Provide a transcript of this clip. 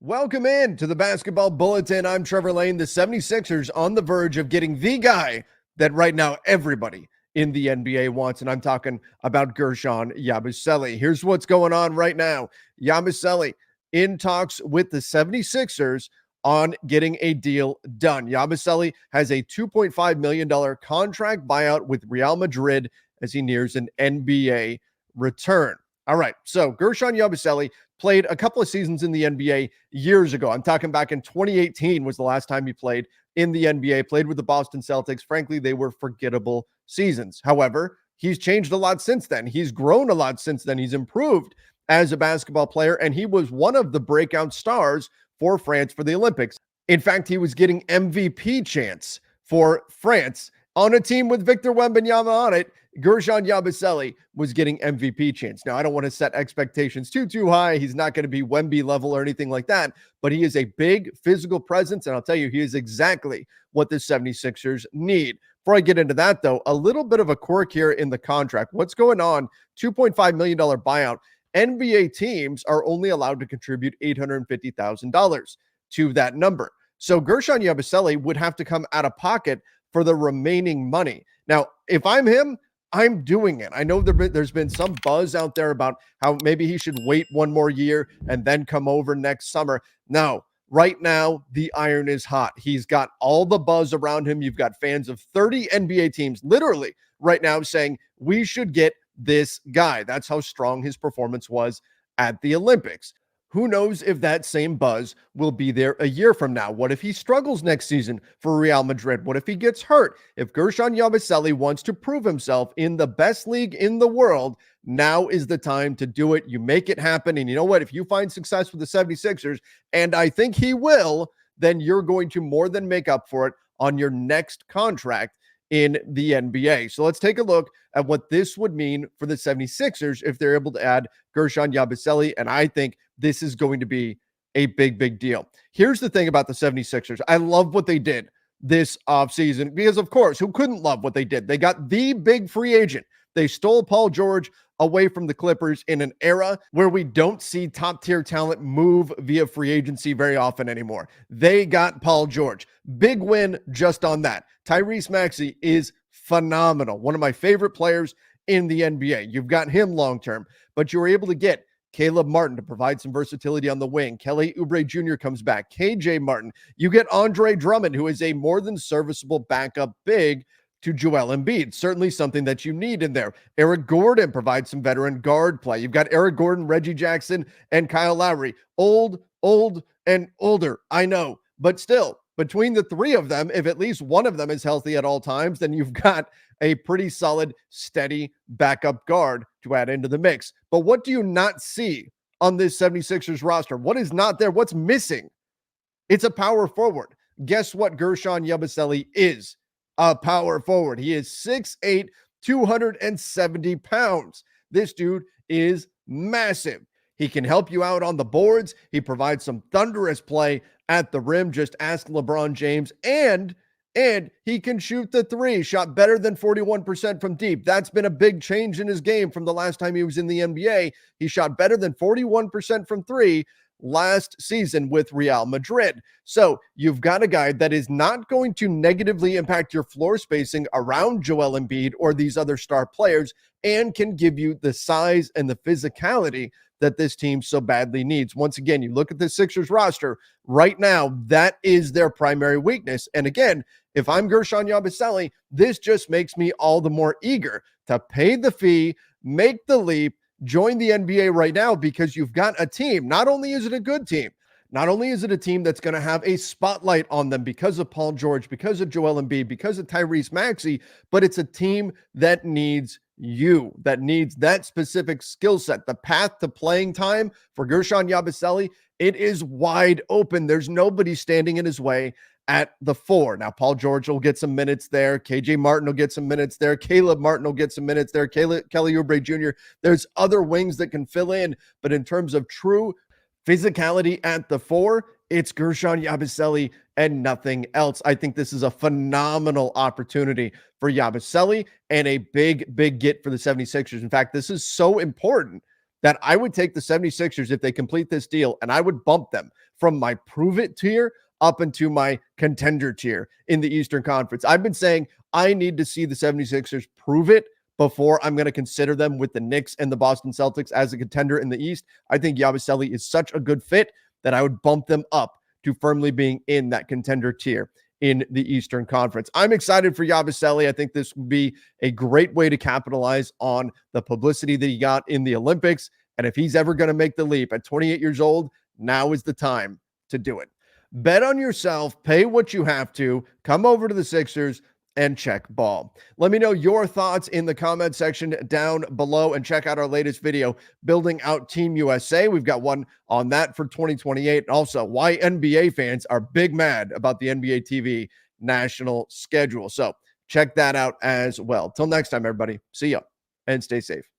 Welcome in to the Basketball Bulletin. I'm Trevor Lane. The 76ers on the verge of getting the guy that right now everybody in the NBA wants, and I'm talking about Guerschon Yabusele. Here's what's going on right now. Yabusele in talks with the 76ers on getting a deal done. Yabusele has a $2.5 million contract buyout with Real Madrid as he nears an NBA return. All right, so Guerschon Yabusele played a couple of seasons in the NBA years ago. I'm talking back in 2018 was the last time he played in the NBA, played with the Boston Celtics. Frankly, they were forgettable seasons. However, he's changed a lot since then. He's grown a lot since then. He's improved as a basketball player, and he was one of the breakout stars for France for the Olympics. In fact, he was getting MVP chance for France on a team with Victor Wembanyama on it. Guerschon Yabusele was getting MVP chance. Now, I don't want to set expectations too high. He's not going to be Wemby level or anything like that, but he is a big physical presence, and I'll tell you, he is exactly what the 76ers need. Before I get into that, though, a little bit of a quirk here in the contract. What's going on? $2.5 million buyout. NBA teams are only allowed to contribute $850,000 to that number. So Guerschon Yabusele would have to come out of pocket for the remaining money. Now, if I'm him, I'm doing it. I know there's been some buzz out there about how maybe he should wait one more year and then come over next summer. No, right now, the iron is hot. He's got all the buzz around him. You've got fans of 30 NBA teams literally right now saying we should get this guy. That's how strong his performance was at the Olympics. Who knows if that same buzz will be there a year from now? What if he struggles next season for Real Madrid? What if he gets hurt? If Guerschon Yabusele wants to prove himself in the best league in the world, now is the time to do it. You make it happen. And you know what? If you find success with the 76ers, and I think he will, then you're going to more than make up for it on your next contract in the NBA. So let's take a look at what this would mean for the 76ers if they're able to add Guerschon Yabusele, and I think this is going to be a big deal. Here's the thing about the 76ers. I love what they did this offseason because, of course, who couldn't love what they did? They got the big free agent. They stole Paul George away from the Clippers in an era where we don't see top-tier talent move via free agency very often anymore. They got Paul George. Big win just on that. Tyrese Maxey is phenomenal. One of my favorite players in the NBA. You've got him long-term, but you were able to get Caleb Martin to provide some versatility on the wing. Kelly Oubre Jr. comes back. KJ Martin. You get Andre Drummond, who is a more than serviceable backup big to Joel Embiid. Certainly something that you need in there. Eric Gordon provides some veteran guard play. You've got Eric Gordon, Reggie Jackson, and Kyle Lowry. Old, and older, I know. But still, between the three of them, if at least one of them is healthy at all times, then you've got a pretty solid, steady backup guard to add into the mix. But what do you not see on this 76ers roster? What is not there? What's missing? It's a power forward. Guess what Guerschon Yabusele is? A power forward. He is 6'8", 270 pounds. This dude is massive. He can help you out on the boards. He provides some thunderous play at the rim. Just ask LeBron James. And he can shoot the three. Shot better than 41% from deep. That's been a big change in his game from the last time he was in the NBA. He shot better than 41% from three last season with Real Madrid. So you've got a guy that is not going to negatively impact your floor spacing around Joel Embiid or these other star players and can give you the size and the physicality that this team so badly needs. Once again, you look at the Sixers roster right now, that is their primary weakness. And again, if I'm Guerschon Yabusele, this just makes me all the more eager to pay the fee, make the leap, join the NBA right now because you've got a team. Not only is it a good team, not only is it a team that's going to have a spotlight on them because of Paul George, because of Joel Embiid, because of Tyrese Maxey, but it's a team that needs you, that needs that specific skill set. The path to playing time for Guerschon Yabusele, it is wide open. There's nobody standing in his way at the 4. Now, Paul George will get some minutes there. KJ Martin will get some minutes there. Caleb Martin will get some minutes there. Kelly Oubre Jr. There's other wings that can fill in, but in terms of true physicality at the 4, it's Guerschon Yabusele and nothing else. I think this is a phenomenal opportunity for Yabusele and a big get for the 76ers. In fact, this is so important that I would take the 76ers if they complete this deal, and I would bump them from my prove it tier up into my contender tier in the Eastern Conference. I've been saying I need to see the 76ers prove it before I'm going to consider them with the Knicks and the Boston Celtics as a contender in the East. I think Yabusele is such a good fit that I would bump them up to firmly being in that contender tier in the Eastern Conference. I'm excited for Yabusele. I think this would be a great way to capitalize on the publicity that he got in the Olympics. And if he's ever going to make the leap at 28 years old, now is the time to do it. Bet on yourself, pay what you have to, come over to the Sixers and check ball. Let me know your thoughts in the comment section down below, and check out our latest video, Building Out Team USA. We've got one on that for 2028. Also, why NBA fans are big mad about the NBA TV national schedule. So check that out as well. Till next time, everybody. See ya and stay safe.